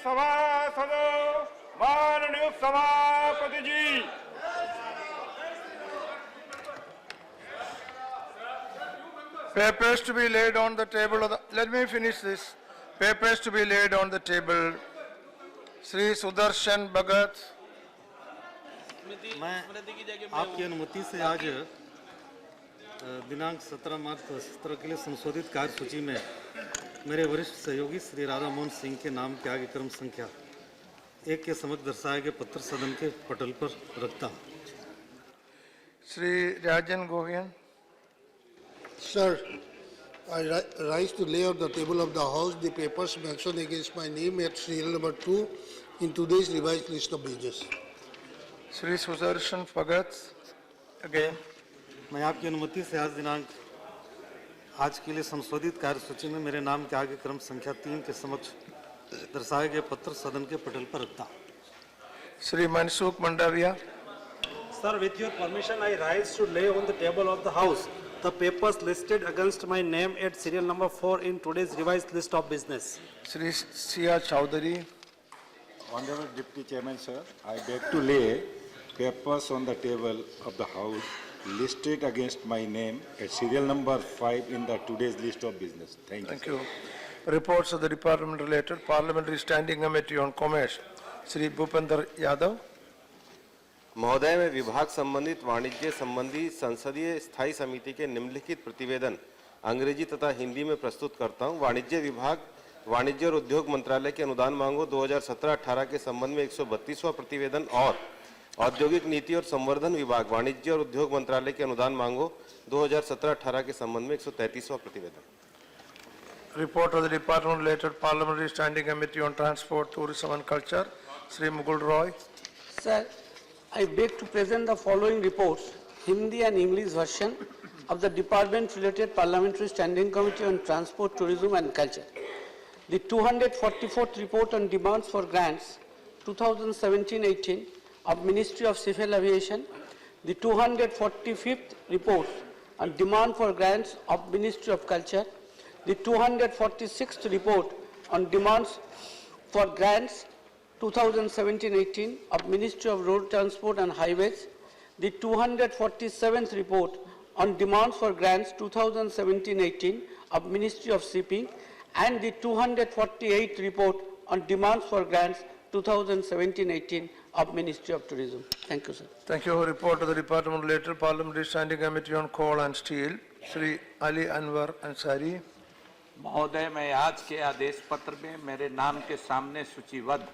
सभासदों, माननीय सभापति जी, papers to be laid on the table. Let me finish this. Papers to be laid on the table. Sri Sudarshan Bhagat. मैं आपकी अनुमति से आज दिनांक 17 मार्च 2017 के लिए संशोधित कार्यसूची में मेरे वरिष्ठ सहयोगी श्री राधा मोहन सिंह के नाम के आगे क्रम संख्या 1 के समक्ष दर्शाए गए पत्र सदन के पटल पर रखता हूँ। श्री राजन Govind. Sir, I rise to lay on the table of the House the papers mentioned against my name at serial number 2 in today's revised list of business. Sri Sudarshan Bhagat. Again. मैं आपकी अनुमति से आज के लिए संशोधित कार्यसूची में मेरे नाम के आगे क्रम संख्या 3 के समक्ष दर्शाए गए पत्र सदन के पटल पर रखता हूँ। Sri Mansukh Mandaviya. Sir, with your permission, I rise to lay on the table of the House the papers listed against my name at serial number 4 in today's revised list of business. Sri Sia Chowdhury. Honorable Deputy Chairman, sir, I beg to lay papers on the table of the House listed against my name at serial number 5 in the today's list of business. Thank you. Reports of the Department related Parliamentary Standing Committee on Commerce. Sri Bhupender Yadav. महोदय, मैं विभाग संबंधित वाणिज्य संबंधी संसदीय स्थायी समिति के निम्नलिखित प्रतिवेदन अंग्रेजी तथा हिंदी में प्रस्तुत करता हूं। वाणिज्य विभाग वाणिज्य और उद्योग मंत्रालय के अनुदान मांगों 2017-18 के संबंध में 132वां प्रतिवेदन और औद्योगिक नीति और संवर्धन विभाग वाणिज्य और उद्योग मंत्रालय के अनुदान मांगों 2017-18 के संबंध में 133वां प्रतिवेदन। Report of the Department related Parliamentary Standing Committee on Transport, Tourism and Culture. Sri Mugul Roy. Sir, I beg to present the following reports, Hindi and English version of the Department-related Parliamentary Standing Committee on Transport, Tourism and Culture. The 244th report on demands for grants 2017-18 of Ministry of Civil Aviation, the 245th report on demand for grants of Ministry of Culture, the 246th report on demands for grants 2017-18 of Ministry of Road Transport and Highways, the 247th report on demands for grants 2017-18 of Ministry of Shipping, and the 248th report on demands for grants 2017-18 of Ministry of Tourism. Thank you, sir. Thank you. Report of the Department related Parliamentary Standing Committee on Coal and Steel. Sri Ali Anwar Ansari. महोदय, मैं आज के आदेश पत्र में मेरे नाम के सामने सूचीबद्ध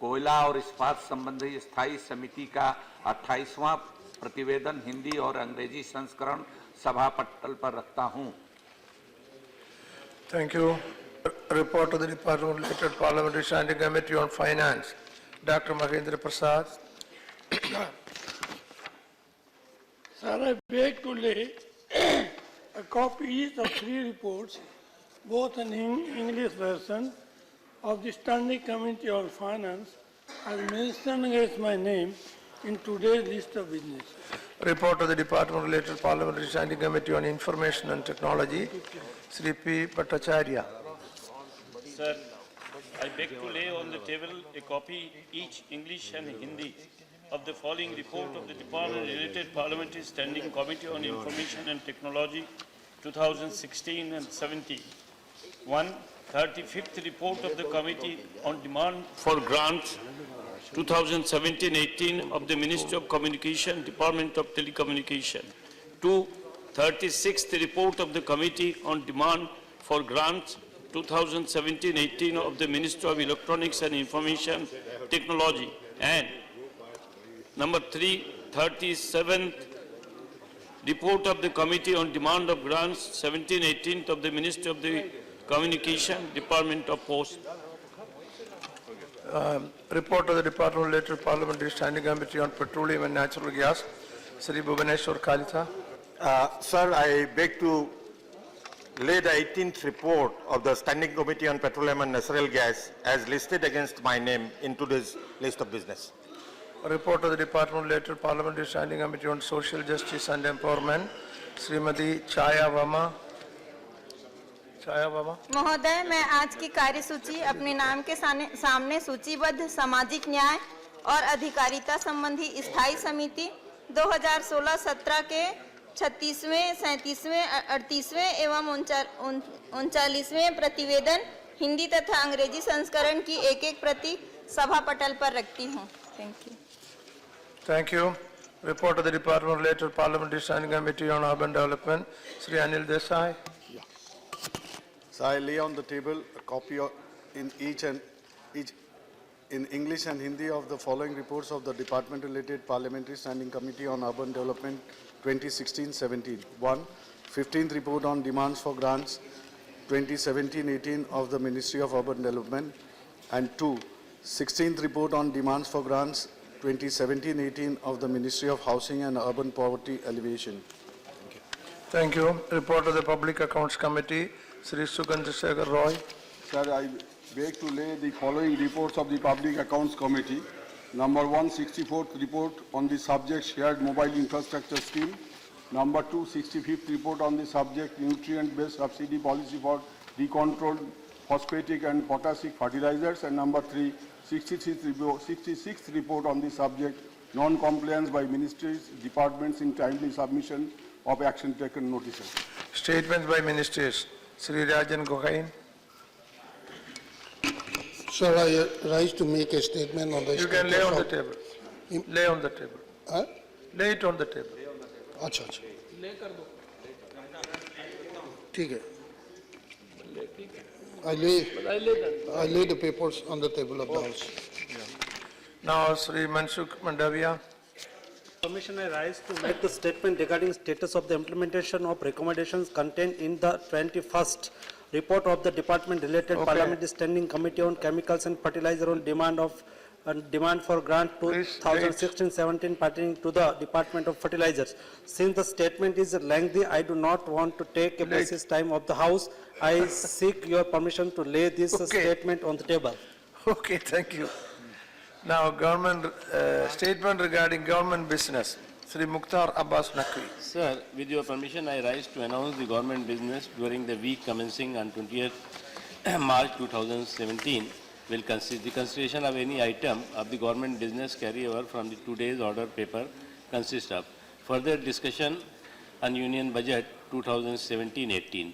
कोयला और इस्पात संबंधी स्थायी समिति का 28वां प्रतिवेदन हिंदी और अंग्रेजी संस्करण सभा पटल पर रखता हूं। Thank you. Report of the Department related Parliamentary Standing Committee on Finance. Dr. Mahendra Prasad. Sir, I beg to lay a copy of 3 reports, both in English version, of the Standing Committee on Finance as mentioned against my name in today's list of business. Report of the Department related Parliamentary Standing Committee on Information and Technology. Sri P. Bhattacharya. Sir, I beg to lay on the table a copy, each English and Hindi, of the following report of the Department related Parliamentary Standing Committee on Information and Technology 2016 and 17. 1. 35th report of the Committee on Demand for Grants 2017-18 of the Ministry of Communication, Department of Telecommunication. 2. 36th report of the Committee on Demand for Grants 2017-18 of the Ministry of Electronics and Information Technology. And number 3. 37th report of the Committee on Demand of Grants 17-18 of the Ministry of the Communication, Department of Post. Report of the Department related Parliamentary Standing Committee on Petroleum and Natural Gas. Sri Bhubaneswar Kalitha. Sir, I beg to lay the 18th report of the Standing Committee on Petroleum and Natural Gas as listed against my name in today's list of business. Report of the Department related Parliamentary Standing Committee on Social Justice and Empowerment. Srimati Chaya Vama. छाया बाबा। महोदय, मैं आज की कार्यसूची अपने नाम के सामने सूचीबद्ध सामाजिक न्याय और अधिकारिता संबंधी स्थायी समिति 2016-17 के 36वें, 37वें, 38वें एवं 39वें प्रतिवेदन हिंदी तथा अंग्रेजी संस्करण की एक प्रति सभा पटल पर रखती हूँ। Thank you. Thank you. Report of the Department related Parliamentary Standing Committee on Urban Development, Sri Anil Desai. So I lay on the table a copy of, in English and Hindi of the following reports of the Department related Parliamentary Standing Committee on Urban Development 2016-17. 1. 15th report on demands for grants 2017-18 of the Ministry of Urban Development, and 2. 16th report on demands for grants 2017-18 of the Ministry of Housing and Urban Poverty Alleviation. Thank you. Report of the Public Accounts Committee, Sri Sugandh Shekhar Roy. Sir, I beg to lay the following reports of the Public Accounts Committee. Number 1, 64th report on the subject Shared Mobile Infrastructure Scheme. Number 2, 65th report on the subject Nutrient-Based Subsidy Policy for Decontrolled Phosphatic and Potassic Fertilizers. And number 3, 66th report on the subject Non-Compliance by Ministries, Departments in Timely Submission of Action Taken Notices. Statements by Ministers. Sri Rajan Gohain. Sir, I rise to make a statement on the You can lay on the table. Lay on the table. Huh? Lay it on the table. अच्छा अच्छा ठीक है I lay the papers on the table of the House. Now, Sri Mansukh Mandavia. Commission, I rise to make the statement regarding status of the implementation of recommendations contained in the 21st report of the department-related Parliamentary Standing Committee on Chemicals and Fertilizer on demand for grant 2016-17 pertaining to the Department of Fertilizers. Since the statement is lengthy, I do not want to take a precious time of the House. I seek your permission to lay this statement on the table. Okay, thank you. Now, government statement regarding government business. Sri Mukhtar Abbas Naqvi. Sir, with your permission, I rise to announce the government business during the week commencing on 20th March 2017 will consist the consideration of any item of the government business carryover from the today's order paper consist of further discussion on Union Budget 2017-18,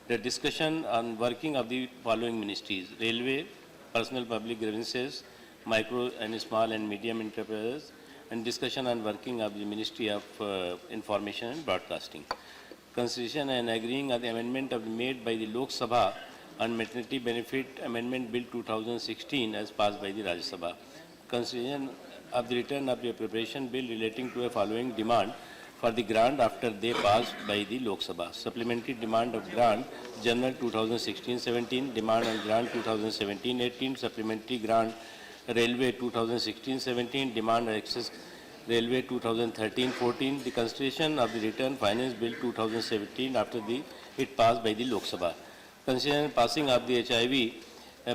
the discussion on working of the following ministries: Railway, Personal Public Grievances, Micro and Small and Medium Enterprises, and discussion on working of the Ministry of Information and Broadcasting. Consideration and agreeing on the amendment made by the Lok Sabha on Maternity Benefit Amendment Bill 2016 as passed by the Rajya Sabha. Consideration of the return of the appropriation bill relating to a following demand for the grant after they passed by the Lok Sabha. Supplementary demand of grant General 2016-17, demand on grant 2017-18, supplementary grant Railway 2016-17, demand access Railway 2013-14, the consideration of the return finance bill 2017 after it passed by the Lok Sabha. Consideration passing of the HIV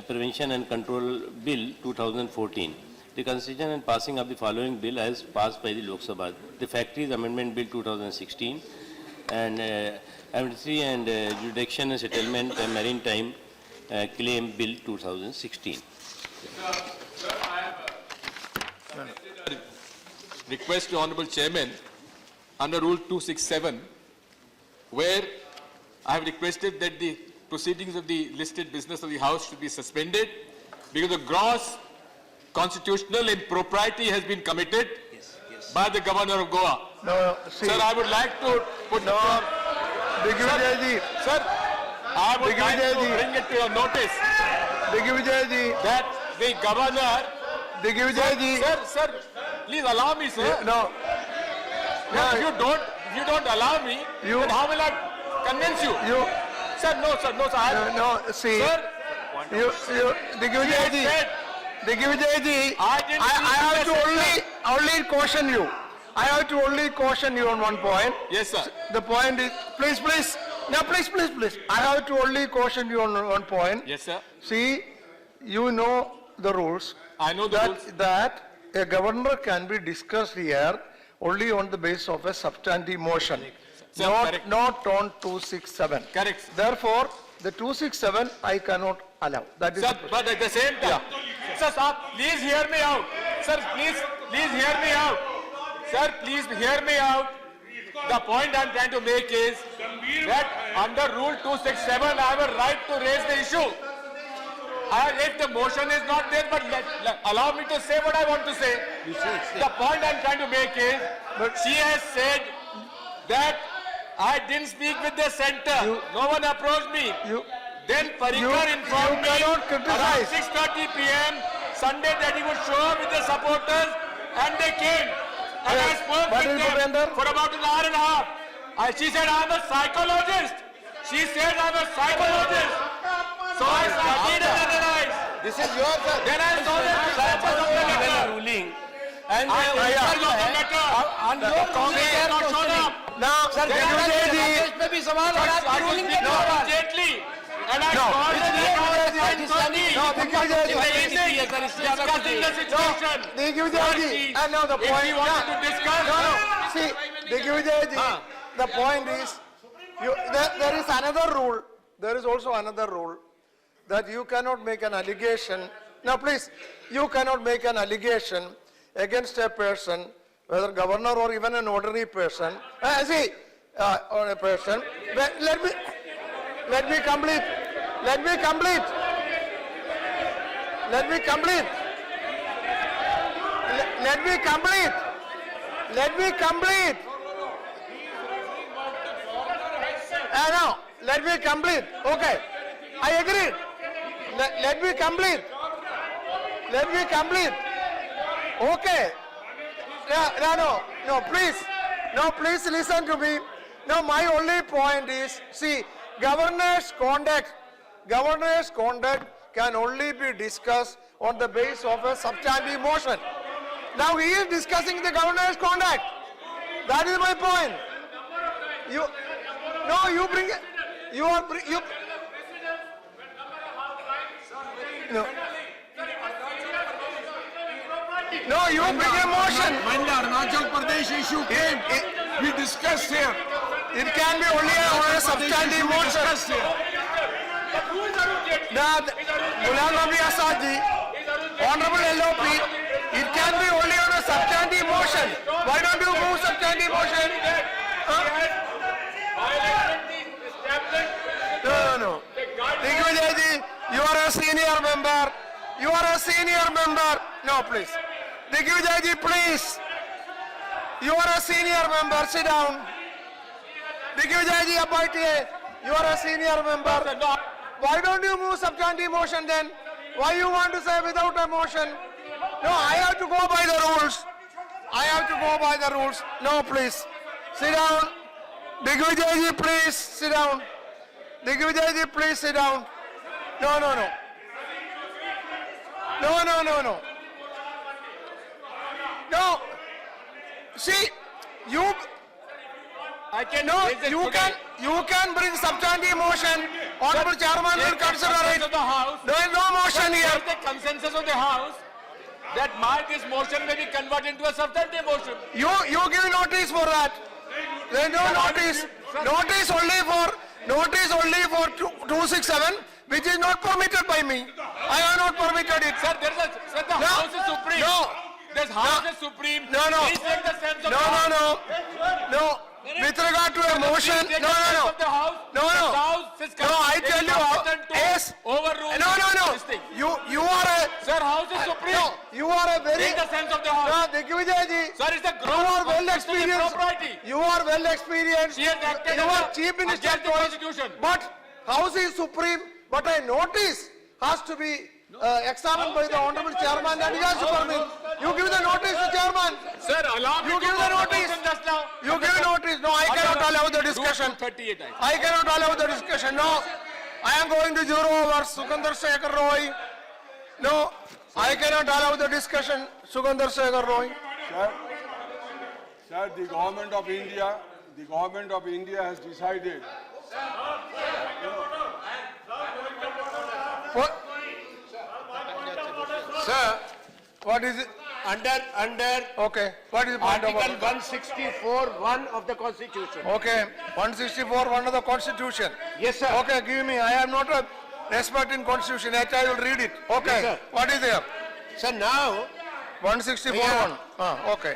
Prevention and Control Bill 2014. The consideration and passing of the following bill as passed by the Lok Sabha: the Factories Amendment Bill 2016 and Amnesty and Jurisdiction and Settlement and Maritime Claim Bill 2016. Sir, I have a request to Honorable Chairman under Rule 267, where I have requested that the proceedings of the listed business of the House should be suspended because the gross constitutional impropriety has been committed by the Governor of Goa. No, see. Sir, I would like to put Sir, I would like to bring it to your notice that the Governor, sir, please allow me, sir. No. If you don't allow me, then how will I convince you? Sir, no, sir. No, see. Sir, I have to only caution you. I have to only caution you on one point. Yes, sir. The point is, please. Now, please. I have to only caution you on one point. Yes, sir. See, you know the rules. I know the rules. That a governor can be discussed here only on the basis of a substantive motion. Sir, Not on 267. Correct. Therefore, The 267 I cannot allow. That is. Sir, but at the same time, sir, please hear me out. Sir, please hear me out. Sir, please hear me out. The point I'm trying to make is that under Rule 267, I have a right to raise the issue. If the motion is not there, but allow me to say what I want to say. The point I'm trying to make is, she has said that I didn't speak with the center. No one approached me. Then Parikar informed me around 6:30 p.m. Sunday that he would show up with the supporters, and they came. And I spoke with them for about an hour and a half. She said, I'm a psychologist. She said, I'm a psychologist. So I studied and analyzed. This is your. Then I saw that the purpose of the letter. ruling. And I answered the letter. on your Congress has not shown up. Now, Sir, Diggvijay पे भी सवाल और आपकी ruling के No, सवाल। immediately. And I called the discussing the situation. Diggvijay, and now the If point. we wanted to discuss. See, Diggvijay, the point is, there is another rule. There is also another rule that you cannot make an allegation. Now, please, you cannot make an allegation against a person, whether governor or even an ordinary person. Or a person. Let me complete. Let me complete. Let me complete. Let me complete. Let me complete. No, let me complete. Okay, I agree. Let me complete. Let me complete. Okay. No, please. No, please listen to me. No, my only point is, see, governor's conduct can only be discussed on the basis of a substantive motion. Now he is discussing the governor's conduct. That is my point. You bring it. No, you bring a motion. When the Arunachal Pradesh issue came, we discussed here. It can be only on a substantive motion. Ghulam Nabi Azad ji, Honorable LOP, it can be only on a substantive motion. Why don't you move substantive motion? No. Diggvijay ji, you are a senior member. You are a senior member. No, please. Diggvijay ji, please. You are a senior member. Sit down. Diggvijay ji, appointee. You are a senior member. Why don't you move substantive motion then? Why you want to say without a motion? No, I have to go by the rules. I have to go by the rules. No, please. Sit down. Diggvijay ji, please sit down. Diggvijay ji, please sit down. No. No. See, you. I can You can bring substantive motion. Honorable Chairman will consider it. There is no motion here. The consensus of the House that this motion may be converted into a substantive motion. You give notice for that. There is no notice. Notice only for 267, which is not permitted by me. I have not permitted it. Sir, the House is supreme. This House is supreme. Please take the sense of the House. No. With regard to a motion, no. I tell you, yes. No. You are a. Sir, House is supreme. No, you are a very. Take the sense of the House. No, Diggvijay ji. Sir, it's the You are well experienced. experienced. You are well experienced. She has acted You are as chief minister against the twice. Constitution. But House is supreme. But a notice has to be examined by the honorable chairman, and he has to permit. You give the notice to chairman. Sir, allow me You to give the go notice. just now. You give notice. No, I cannot allow the discussion. 38. I cannot allow the discussion. No, I am going to 0 over Sukandar Shekhar Roy. No, I cannot allow the discussion. Sukandar Shekhar Roy. Sir, the government of India has decided. What? Sir, what is it? Under okay. What is the point Article of order? 164(1) of the Constitution. Okay. 164(1) of the Constitution. Yes, sir. Okay. Give me. I am not a expert in Constitution. Yet I will read it. Okay. Yes, sir. What is there? Sir, now, 164(1). Okay.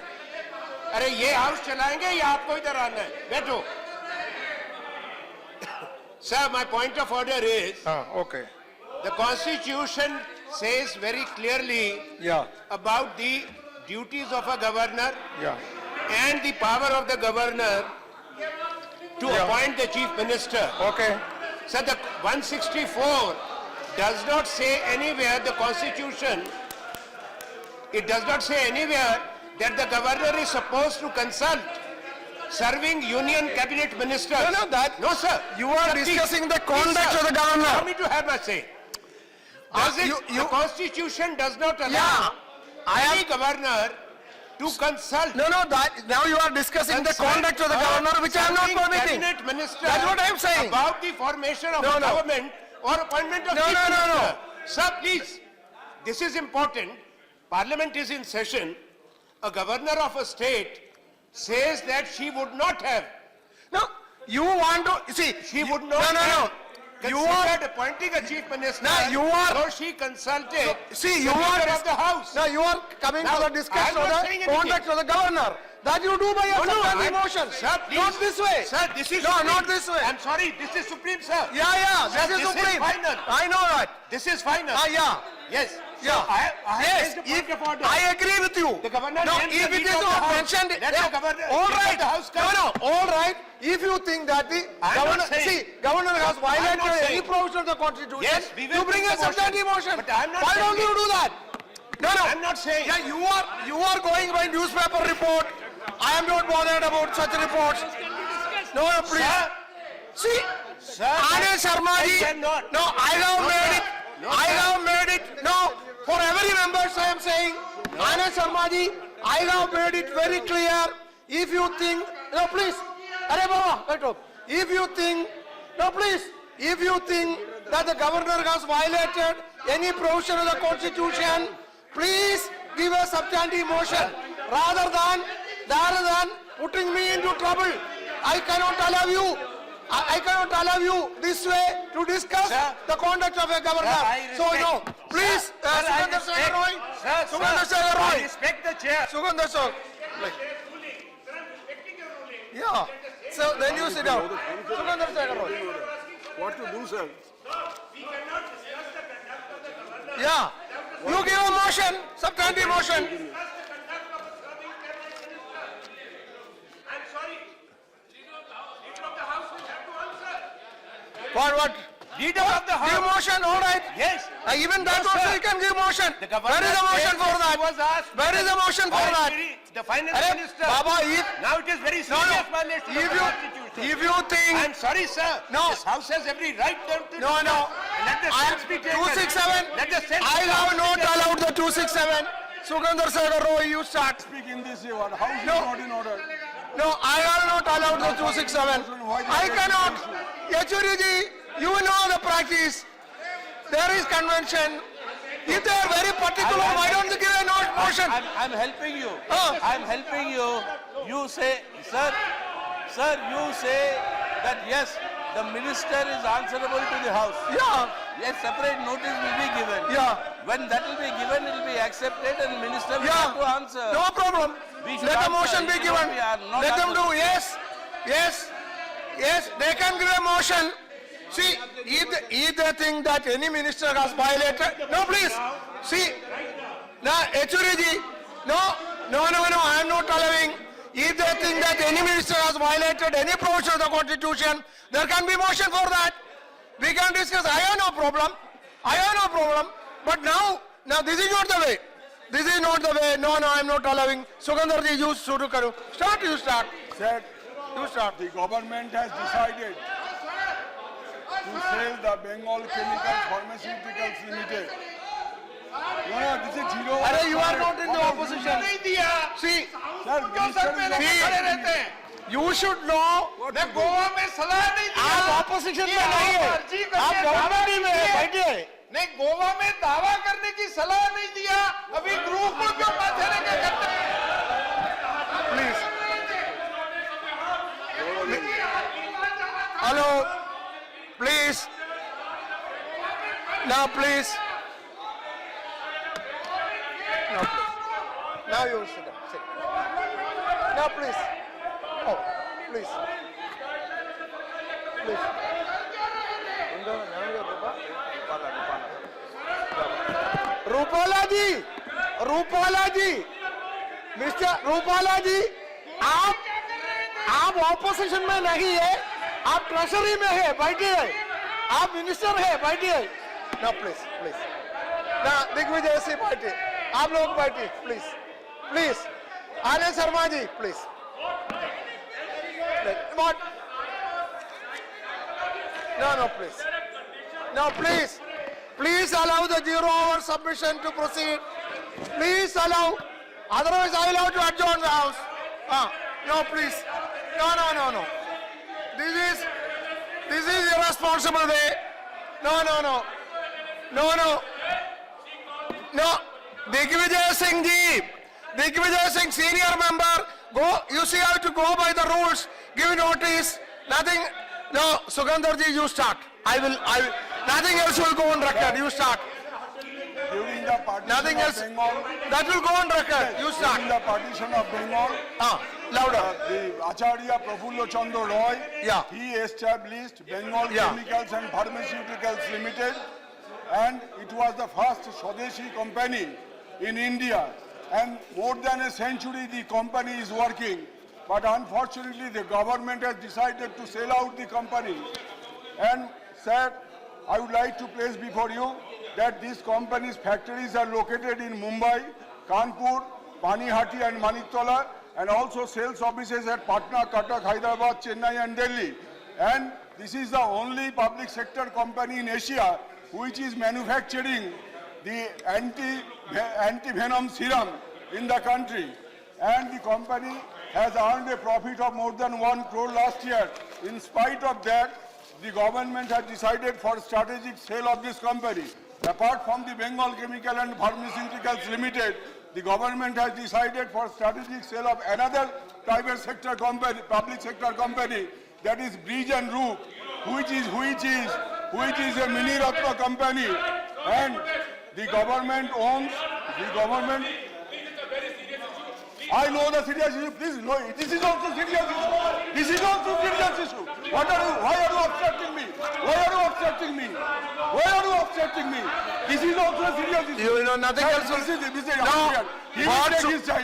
अरे ये house चलाएंगे या आपको इधर आना है? बैठो. Sir, my point of order is Okay. the Constitution says very clearly Yeah. about the duties of a governor Yeah. and the power of the governor to Yeah. appoint the chief minister. Okay. So the 164 does not say anywhere, the Constitution, it does not say anywhere that the governor is supposed to consult serving union cabinet ministers. No, that- No, sir. You are Sir, please. discussing the Please, conduct sir. of the governor. Allow me to have my say. Does it, the Constitution does not allow any governor to consult. No, that now you are discussing the conduct of the governor, which I am not serving permitting. cabinet minister That's what I am saying. about the formation of No, a no. government or appointment of No, chief no, no, no. minister. Sir, please. This is important. Parliament is in session. A governor of a state says that she would not have. No, you want to see. She would not No. have You are. considered appointing a chief minister. No, you are- So she consulted See, you the are. Speaker of the House. No, you are coming Now, to the I discussion am of not the saying anything. conduct of the governor. That you do by your substantive motion. Sir, please. Not this way. Sir, this is No, supreme. not this way. I'm sorry, this is supreme, sir. Yeah. Sir, This is supreme. final. I know that. This is final. Yeah. Yes. Yeah. So I have Yes, raised a point of order. I agree with you. The governor No, names if the it leader is of the not House. mentioned, Let the governor- all leader of right. the House come. No, all right. If you think that the I'm not governor, saying- see, governor has violated not any saying- provision of the Constitution, Yes, we will you bring take a the motion. substantive motion. But I'm not Why don't saying you do that? No. I'm not saying. Yeah, you are going by newspaper report. I am not bothered about such reports. No, please. Sir, See, Sir, Anand Sharma I ji, cannot. no, I have No, made sir. it. No, I sir. have made it. No, for every members I am saying, Anand Sharma ji, I have made it very clear. If you think, no, please. Arey Baba, wait up. If you think, no, please. If you think that the governor has violated any provision of the Constitution, please give a substantive motion rather than putting me into trouble. I cannot allow you. I cannot allow you this way to discuss Sir. the conduct of a governor. Sir, I So respect- no, please, Sir, I Sugandhar respect- Shekhar Roy. Sir, Sugandhar sir, Shekhar I Roy. respect the chair. Sugandhar Shekhar. Yeah. So then you sit down. Sugandhar Shekhar Roy. What to do, sir? Yeah. You give a motion, substantive motion. I'm sorry. Leader of the House will have to answer. What? Leader of the Give House. motion, all right. Yes. Even that No, also sir. you can give motion. The governor Where is the motion said for that that? he was asked Where is the motion for by that? the finance Arey, minister. Baba, Now it is very No, serious no. violation of the Constitution. If you think, I'm sorry, sir. No. This House has every right to no. Let the I am sense be taken. 267. Let the sense I be have taken. not allowed the 267. Sugandhar Shekhar Roy, you start. Speak in this way. House is No. not in order. No, I have not allowed the 267. I cannot. Yechuri ji, you know the practice. There is convention. If they are very particular, why don't you give a motion? I'm helping you. Huh? I'm helping you. You say, sir, you say that yes, the minister is answerable to the House. Yeah, Yes, separate notice will be given. yeah, When that will be given, it will be accepted and minister will have to yeah. answer. No problem. We should Let the answer. motion be It given. should be, not Let them answer. do. Yes. They can give a motion. See, if they think that any minister has violated, no, please. See, now, Yechuri ji, no, I am not allowing. If they think that any minister has violated any provision of the Constitution, there can be motion for that. We can discuss. I have no problem. But now this is not the way. No, I am not allowing. Sugandhar ji, you should karo. You start. Said You start. the government has decided to sell the Bengal Chemicals Pharmaceuticals Limited. No, this is zero. Arey, you are not in the opposition. नहीं दिया. See, Sir, minister is not- खड़े रहते हैं. you should know. मैं गोवा में सलाह नहीं दिया. आप opposition में नहीं है. अर्जी करके आप government दावा में है. किए. बैठिए. नहीं गोवा में दावा करने की सलाह नहीं दिया. अभी ग्रुप को क्यों माथे Now, please. Now, please. Now you sit down. Sit. Now, please. Oh, please. Please. Rupala ji, mister Rupala ji, आप ऑपोजिशन में नहीं है, आप ट्रेजरी में है, बैठिए, आप मिनिस्टर है, बैठिए। ना प्लीज, प्लीज, ना दिग्विजय सिंह बैठिए, आप लोग बैठिए, please, please, Anand Sharma ji, please. No, please. No, please. Please allow the 0-hour submission to proceed. Please allow. Otherwise, I will have to adjourn the house. No, please. No. This is irresponsible way. No. Digvijay Singh ji. Digvijay Singh, senior member. Go. You see, I have to go by the rules. Give notice. Nothing. No, Sugandhar ji, you start. I will. Nothing else will go on record. You start. During the partition Nothing of else. Bengal, That will go on record. You start. during the partition of Bengal, Louder. the Acharya Prafulla Chandra Roy, Yeah. he established Bengal Yeah. Chemicals and Pharmaceuticals Limited, and it was the first Swadeshi company in India. And more than a century the company is working, but unfortunately the government has decided to sell out the company. And sir, I would like to place before you that these companies' factories are located in Mumbai, Kanpur, Panihati and Maniktola, and also sales offices at Patna, Cuttack, Hyderabad, Chennai and Delhi. And this is the only public sector company in Asia which is manufacturing the anti-venom serum in the country. And the company has earned a profit of more than 1 crore last year. In spite of that, the government has decided for strategic sale of this company. Apart from the Bengal Chemical and Pharmaceuticals Limited, the government has decided for strategic sale of another private sector company, public sector company, that is Bridge and Roof, which is a mini Ratna company, and the government owns the government. I know the serious issue. Please, no, this is also serious issue. This is also serious issue. Why are you obstructing me? Why are you obstructing me? Why are you obstructing me? This is also a serious issue. You know nothing else. This is No.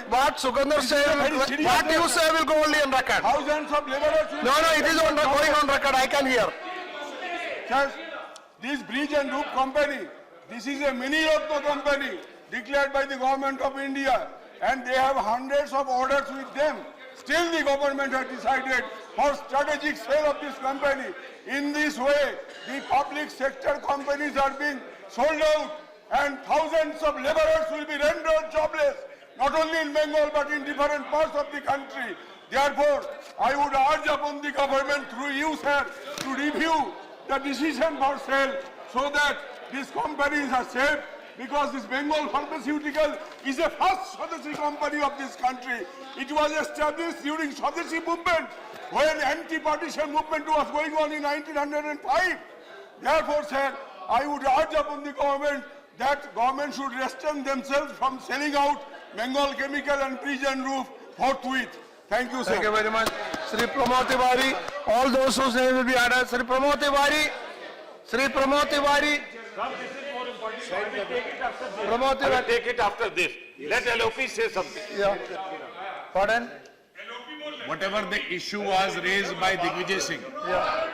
What Sugandhar say, what you say will go only on record. Thousands of laborers. No, it is going on record. I can hear. Sir, this Bridge and Roof company, this is a mini Ratna company declared by the government of India, and they have hundreds of orders with them. Still the government has decided for strategic sale of this company. In this way, the public sector companies are being sold out, and thousands of laborers will be rendered jobless, not only in Bengal but in different parts of the country. Therefore, I would urge upon the government through you, sir, to review the decision for sale so that these companies are safe, because this Bengal Pharmaceutical is the first Swadeshi company of this country. It was established during Swadeshi movement, when anti-partition movement was going on in 1905. Therefore, sir, I would urge upon the government that government should restrain themselves from selling out Bengal Chemical and Bridge and Roof forthwith. Thank you, sir. Thank you very much. Sri Pramod Tiwari, all those whose name will be added. Sri Pramod Tiwari. Pramod Tiwari. Take it after this. Let LOP say something. Yeah. Pardon? Whatever the issue was raised by Digvijay Singh. Yeah.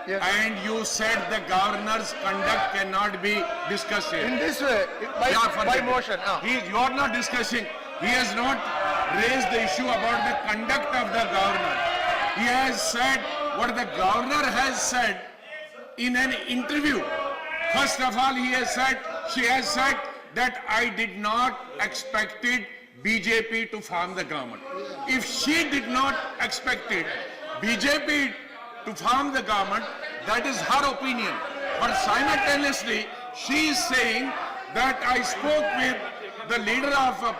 Yes. And you said the governor's conduct cannot be discussed here. In this way, by motion. You are not discussing. He has not raised the issue about the conduct of the governor. He has said what the governor has said in an interview. First of all, she has said that I did not expected BJP to form the government. If she did not expected BJP to form the government, that is her opinion. But simultaneously, she is saying that I spoke with the leader of the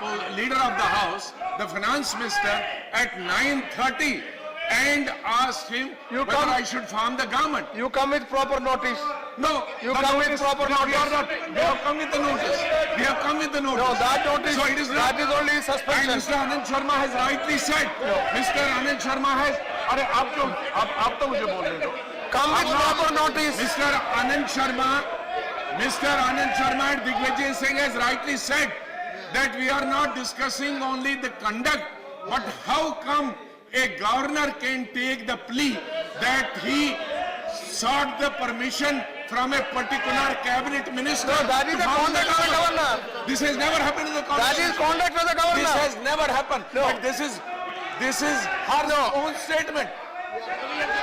House, the finance minister, at 9:30, and asked him whether I should farm the government. You come with proper notice. No, You the come with notice- proper we are notice. not- We have come with the notice. We have come with the notice. No, that notice, So it is not. that is only And suspension. Mr. Anand Sharma has rightly said. Mr. Anand Sharma has. अरे आप तो मुझे बोलने दो. Come with proper notice. Mr. Anand Sharma and Digvijay Singh has rightly said that we are not discussing only the conduct, but how come a governor can take the plea that he sought the permission from a particular cabinet minister. No, that is to the farm conduct of the governor. This has never happened in the constitution. That is conduct of the governor. This has never happened. No. But this is her own statement.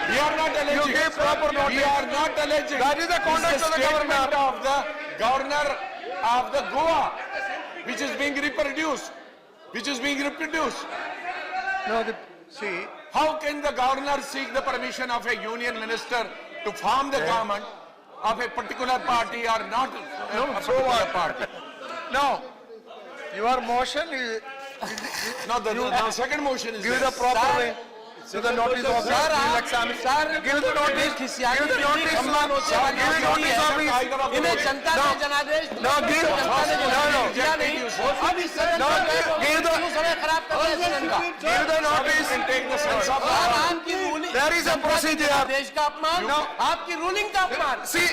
We are not alleging. You gave proper notice. We are not alleging. That is the conduct of the governor. Statement of the governor of the Goa, which is being reproduced. No, see, How can the governor seek the permission of a union minister to farm the government of a particular party or not a particular party? no, your motion is, No, the second motion is give this. the proper way. To the notice of the will examine. Give the notice. Give the notice. Give the notice of his. इन्हें जनता ने जनादेश No, give. दिया नहीं अब इस तरह No, give the. समय खराब कर रहे हैं सदन का Give the notice. और आपकी ruling There is a procedure. देश का अपमान आपकी रूलिंग का अपमान See.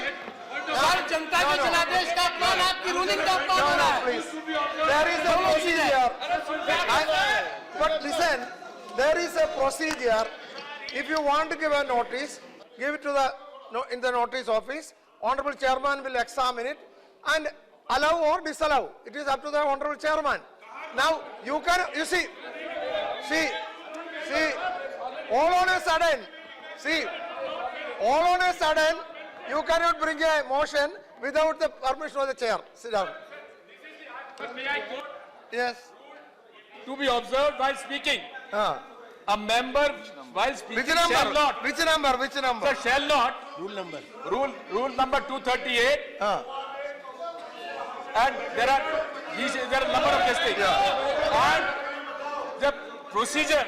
और जनता के जनादेश का अपमान आपकी रूलिंग का अपमान हो रहा है There is a procedure. But listen, there is a procedure. If you want to give a notice, give it to the in the notice office. Honorable chairman will examine it and allow or disallow. It is up to the honorable chairman. Now you can see, all on a sudden, you cannot bring a motion without the permission of the chair. Sit down. Yes. To be observed while speaking. A member while speaking Which number? shall not. Which number? Which number? Sir, shall not. Rule number 238. And there are a number of these things. And the procedure,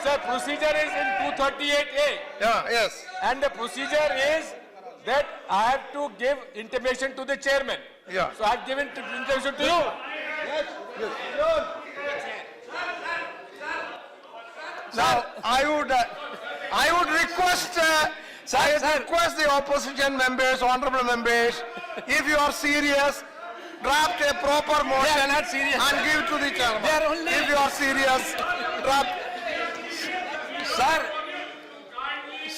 sir, procedure is in 238A. Yes. And the procedure is that I have to give intimation to the chairman. Yeah. So I have given intimation to you. Now, I would request, request the opposition members, honorable members, if you are serious, draft a proper motion not serious, and give to the chairman. They are only- If you are serious, draft.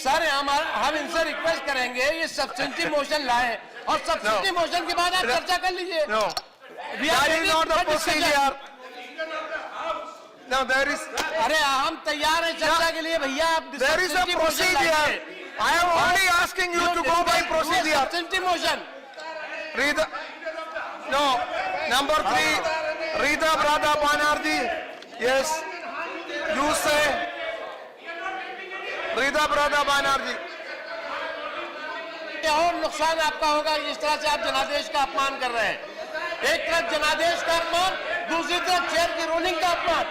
Sir हम इनसे request करेंगे ये सब्स्टेंटिव motion लाए और सब्स्टेंटिव motion के बाद आप चर्चा कर लीजिए No, that is not the procedure. No, there is. अरे हम तैयार हैं चर्चा के लिए भैया आप There is a substantive motion procedure. लाइए। I am only asking you to go by procedure. Substantive motion Read the, no, number 3, Rita Brada Banerjee. Yes, you say. Rita Brada Banerjee. और नुकसान आपका होगा जिस तरह से आप जनादेश का अपमान कर रहे हैं एक तरफ जनादेश का अपमान दूसरी तरफ चेयर की रूलिंग का अपमान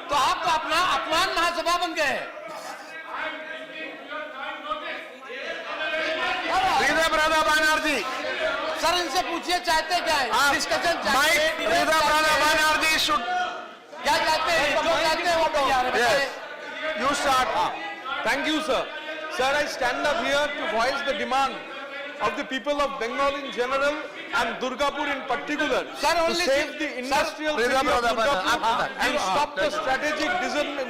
तो आप तो अपना अपमान महासभा बन गए हैं Rita Brada Banerjee. सर इनसे पूछिए चाहते क्या है discussion Mike, Rita Brada Banerjee should. क्या चाहते हैं जो चाहते हैं वो तैयार है बताइए You start. Thank you, sir. Sir, I stand up here to voice the demand of the people of Bengal in general and Durgapur in particular Sir, to only save thing- the industrial Sir, city of Brother, Durgapur and stop the strategic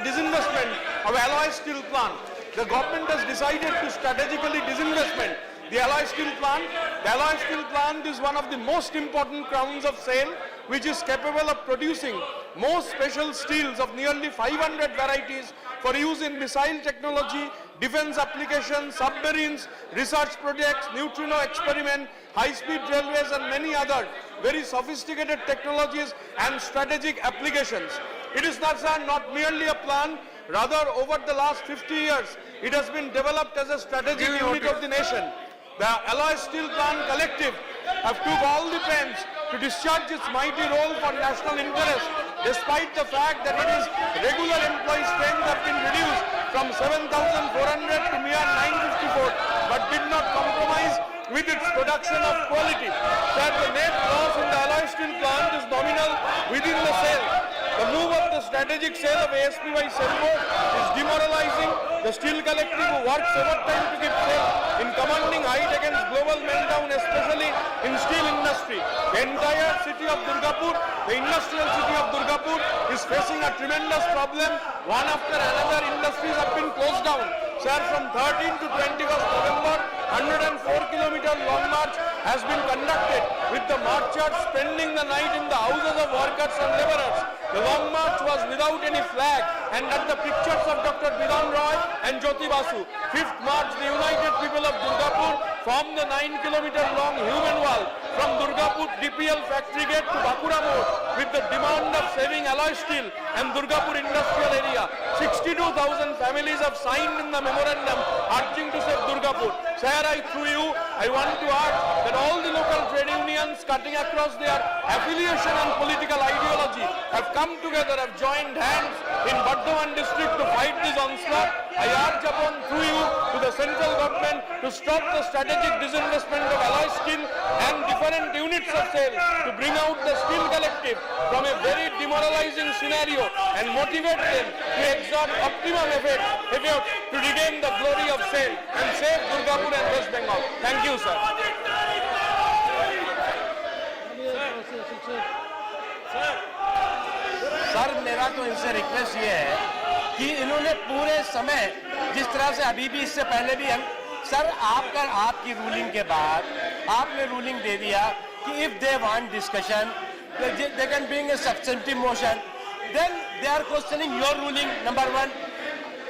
disinvestment of Alloy Steel Plant. The government has decided to strategically disinvestment the Alloy Steel Plant. The Alloy Steel Plant is one of the most important crowns of SAIL, which is capable of producing most special steels of nearly 500 varieties for use in missile technology, defense applications, submarines, research projects, neutrino experiment, high-speed railways and many other very sophisticated technologies and strategic applications. It is not merely a plan, rather over the last 50 years, it has been developed as a strategic unit of the nation. The Alloy Steel Plant Collective have took all the pains to discharge its mighty role for national interest despite the fact that it is regular employee strength have been reduced from 7,400 to mere 954, but did not compromise with its production of quality. That the net loss in the alloy steel plant is nominal within the sale. The move of the strategic sale of ASP by Semco is demoralizing the steel collective who works overtime to keep sale in commanding height against global meltdown, especially in steel industry. The entire city of Durgapur, the industrial city of Durgapur, is facing a tremendous problem. One after another, industries have been closed down. Sir, from 13 to 21st November, 104-kilometer long march has been conducted with the marchers spending the night in the houses of workers and laborers. The long march was without any flag and at the pictures of Dr. Bidhan Roy and Jyoti Basu. 5th March, the United People of Durgapur formed the 9-kilometer long human wall from Durgapur DPL factory gate to Bakura Road with the demand of saving alloy steel and Durgapur industrial area. 62,000 families have signed in the memorandum urging to save Durgapur. Sir, through you, I want to ask that all the local trade unions cutting across their affiliation and political ideology have come together, have joined hands in Bardhaman district to fight this onslaught. I urge upon through you to the central government to stop the strategic disinvestment of alloy steel and different units of sale to bring out the steel collective from a very demoralizing scenario and motivate them to exert optimum effort to regain the glory of sale and save Durgapur and West Bengal. Thank you, sir. Sir, मेरा तो इनसे request ये है कि इन्होंने पूरे समय जिस तरह से अभी भी इससे पहले भी हम सर आपकी रूलिंग के बाद आपने रूलिंग दे दिया कि if they want discussion they can bring a substantive motion, then they are questioning your ruling number 1.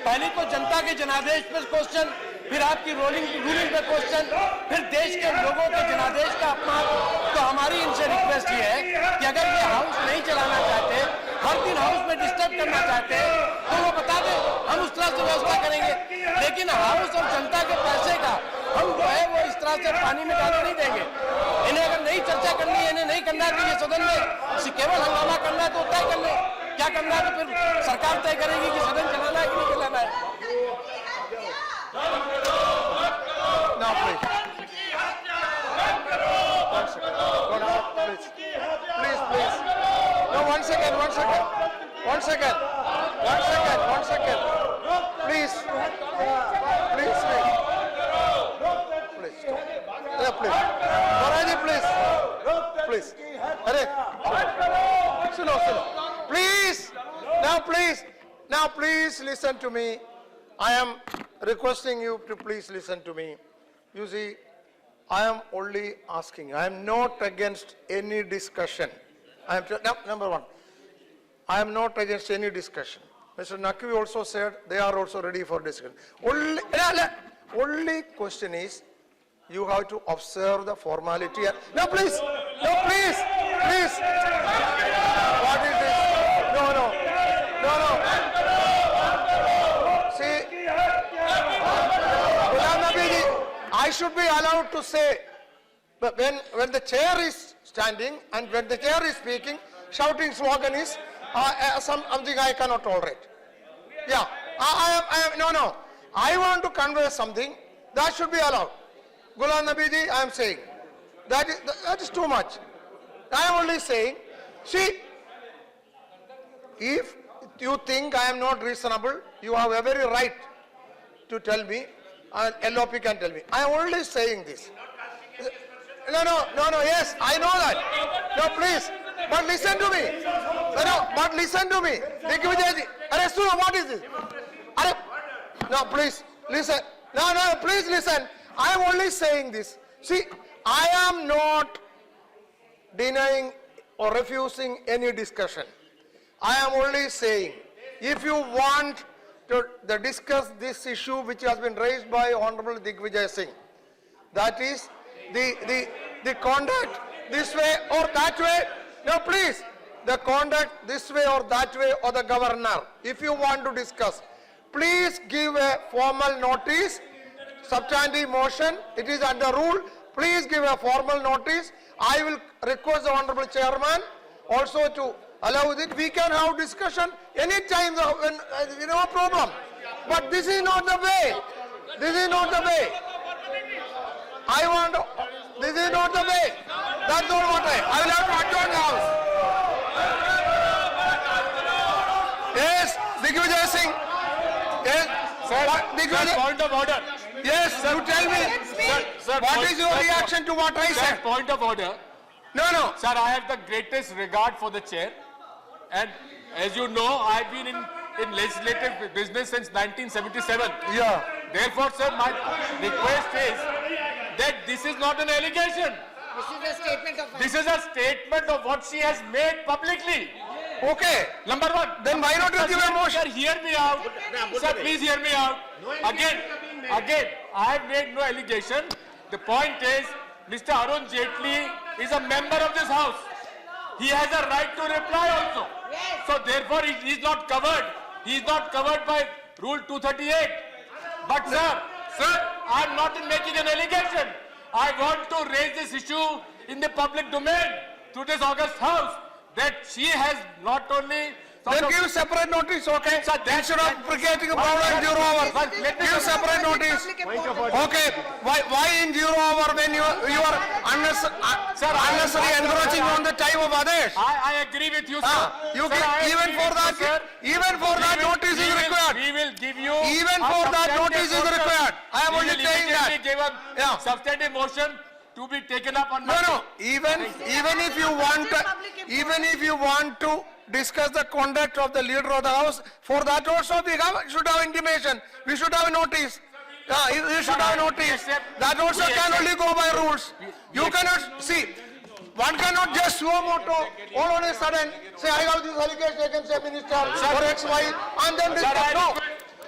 पहले तो जनता के जनादेश पर क्वेश्चन, फिर आपकी रूलिंग पे क्वेश्चन, फिर देश के लोगों के जनादेश का अपमान. तो हमारी इनसे रिक्वेस्ट ये है कि अगर ये हाउस नहीं चलाना चाहते, हर दिन हाउस में डिस्टर्ब करना चाहते हैं, तो वो बता दें, हम उस तरह से व्यवस्था करेंगे. लेकिन हाउस और जनता के पैसे का हम जो है वो इस तरह से पानी में डालने नहीं देंगे. इन्हें अगर नहीं चर्चा करनी है, इन्हें नहीं करना है कि ये सदन में केवल हंगामा करना है तो तय कर ले. क्या करना है तो फिर सरकार तय करेगी कि सदन चलाना है कि नहीं चलाना है. Now, please. Please. No, one second. Please. Yeah, please. Moraji, please. Suno. Please. Now, please listen to me. I am requesting you to please listen to me. You see, I am only asking. I am not against any discussion. Number 1, I am not against any discussion. Mr. Naqvi also said they are also ready for discussion. Only question is, you have to observe the formality. No, please. What is this? No. See, I should be allowed to say, but when the chair is standing and when the chair is speaking, shouting slogan is something I cannot tolerate. Yeah, no. I want to convey something that should be allowed. Ghulam Nabi ji, I am saying that is too much. I am only saying, see, if you think I am not reasonable, you have every right to tell me. LOP can tell me. I am only saying this. No, yes, I know that. No, please, but listen to me. Digvijay ji, what is this? No, please, listen. No, please listen. I am only saying this. See, I am not denying or refusing any discussion. I am only saying, if you want to discuss this issue which has been raised by Honorable Digvijay Singh, that is the conduct this way or that way. No, please, the conduct this way or that way, or the governor. If you want to discuss, please give a formal notice, substantive motion. It is under rule. Please give a formal notice. I will request the Honorable Chairman also to allow it. We can have discussion anytime, when, no problem. But this is not the way. This is not the way. I want, this is not the way. That's all what I will have to adjourn the house. Yes, Digvijay Singh. Yes, Sir, point of order. Yes, you tell me. Sir, What is your reaction to what I Sir, said? point of order. No. Sir, I have the greatest regard for the chair. And as you know, I've been in legislative business since 1977. Yeah. Therefore, sir, my request is that this is not an allegation. This is a statement of what she has made publicly. Okay. Number one. Then why not you give a motion? Sir, hear me out. Sir, please hear me out. Again, I have made no allegation. The point is, Mr. Arun Jaitley is a member of this house. He has a right to reply also. So therefore, he is not covered. He is not covered by Rule 238. But sir, I am not making an allegation. I want to raise this issue in the public domain to this August House, that she has not only... Then give separate notice, okay? Instead of creating a problem in 0 hour, give separate notice. Okay, why in 0 hour when you are unnecessarily encroaching on the time of others? I agree with you, sir. You Sir, give, I even agree for with you, that, sir. even for that notice is required. We will give you... Even a for that substantive notice is motion. required. I am We only will saying that. immediately give a Yeah. substantive motion to be taken up on... No. Even if you want to discuss the conduct of the leader of the house, for that also we should have intimation. We should have notice. You should have notice. That also can only go by rules. You cannot see. One cannot just suo moto all on a sudden say I have this allegation against a minister or XY and then discuss. No,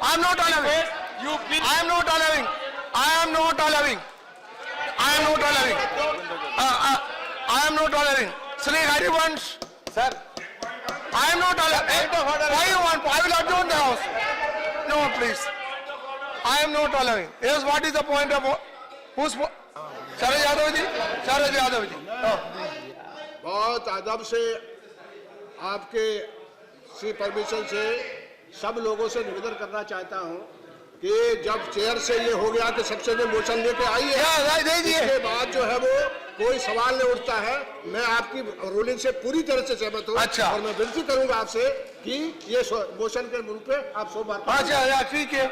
I am not allowing. I am not allowing. I am not allowing. I am not allowing. I am not allowing. Sri Harivansh. Sir. I am not allowing. Why you want? I will adjourn the house. No, please. I am not allowing. Yes, what is the point of whose? Sharad Yadav ji. Sharad Yadav ji. बहुत अदब से आपके Shri permission से सब लोगों से निवेदन करना चाहता हूं कि जब चेयर से ये हो गया कि सबसे ने मोशन लेके आइए, इसके बाद जो है वो कोई सवाल नहीं उठता है। मैं आपकी रूलिंग से पूरी तरह से सहमत हूँ। अच्छा। और मैं विनती करूंगा आपसे कि ये मोशन के मुंह पे आप सोमवार को... अच्छा, ठीक है।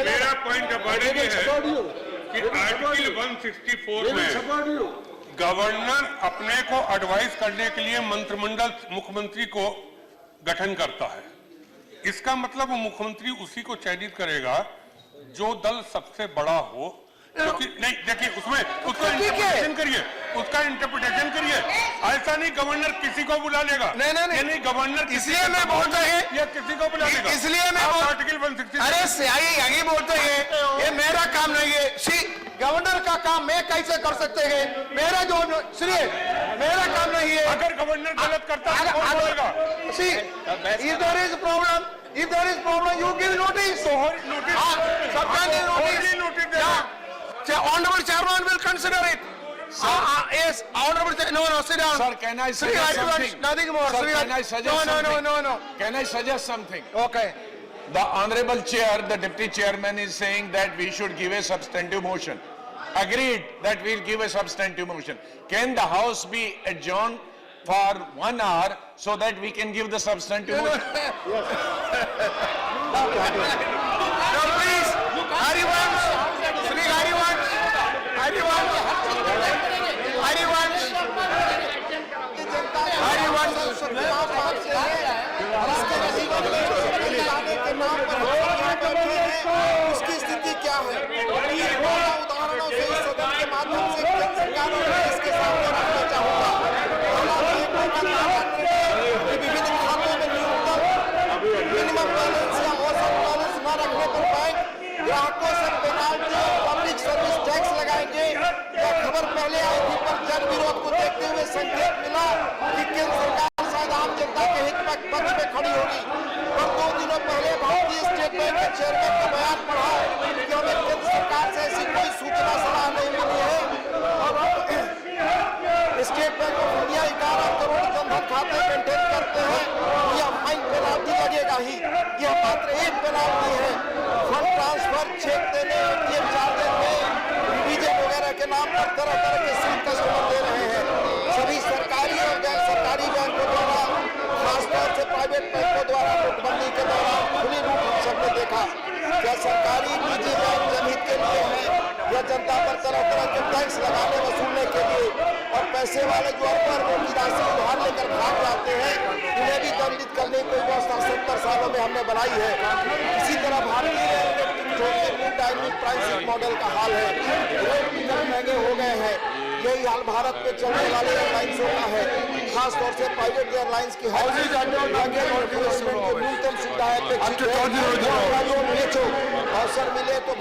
मेरा पॉइंट ऑफ ऑर्डर ये है कि आर्टिकल 164 में गवर्नर अपने को एडवाइस करने के लिए मंत्रिमंडल मुख्यमंत्री को गठन करता है। इसका मतलब वो मुख्यमंत्री उसी को चयनित करेगा जो दल सबसे बड़ा हो। क्योंकि नहीं, देखिए उसमें उसका इंटरप्रिटेशन करिए, उसका इंटरप्रिटेशन करिए। ऐसा नहीं गवर्नर किसी को बुला लेगा। नहीं गवर्नर इसलिए मैं बोलता है या किसी को बुला लेगा। इसलिए मैं आर्टिकल 164 अरे यही बोलते हैं ये मेरा काम नहीं है। गवर्नर का काम मैं कैसे कर सकते हैं? मेरा जो मेरा काम नहीं है। अगर गवर्नर गलत करता है कौन बोलेगा? If there is problem, you give notice. Substantive notice. Honorable Chairman will consider it. Yes, Honorable no, sit down. Sir, can I suggest something? Nothing more. Sir, can I suggest something? No. Can I suggest something? Okay. The Honorable Chair, the Deputy Chairman is saying that we should give a substantive motion. Agreed that we'll give a substantive motion. Can the House be adjourned for 1 hour so that we can give the substantive motion? No, please. Harivansh. Sri Harivansh. उसकी स्थिति क्या है? उदाहरणों से इस सदन के माध्यम से सरकार और इसके सामने रखना चाहूंगा। विभिन्न खातों में न्यूनतम मिनिमम बैलेंस या औसत बैलेंस न रखने पर बैंक ग्राहकों से पेनाल्टी पब्लिक सर्विस टैक्स लगाएंगे। यह खबर पहले आई थी पर जन विरोध को देखते हुए संकेत मिला कि केंद्र सरकार शायद आम जनता के हित पक्ष में खड़ी होगी। पर 2 दिनों पहले भारतीय स्टेट बैंक के चेयरमैन का बयान पढ़ा कि हमें केंद्र सरकार से ऐसी कोई सूचना सलाह नहीं मिली है और state bank of India penalty है, फंड ट्रांसफर, चेक देने, एटीएम चार्जेस में रिवीजन वगैरह के नाम पर तरह तरह के शुल्क कस्टमर दे रहे हैं। सभी सरकारी और गैर सरकारी बैंकों द्वारा, खासतौर से प्राइवेट बैंकों द्वारा नोटबंदी के दौरान खुली रूप हम सबने देखा। क्या सरकारी निजी बैंक जनहित के लिए है या जनता पर तरह तरह के टैक्स लगाने वसूलने के लिए, और पैसे वाले जो अरबों की राशि उधार लेकर भाग जाते हैं, उन्हें भी दंडित करने की व्यवस्था 70 सालों में हमने बनाई है। इसी तरह भारतीय रेलवे डायनेमिक प्राइसिंग मॉडल का हाल है, रेट टिकट महंगे हो गए हैं। यही हाल भारत में चलने वाले एयरलाइंसों का है, खासतौर से प्राइवेट एयरलाइंस की न्यूनतम सुविधाएं अपेक्षित है। अवसर मिले तो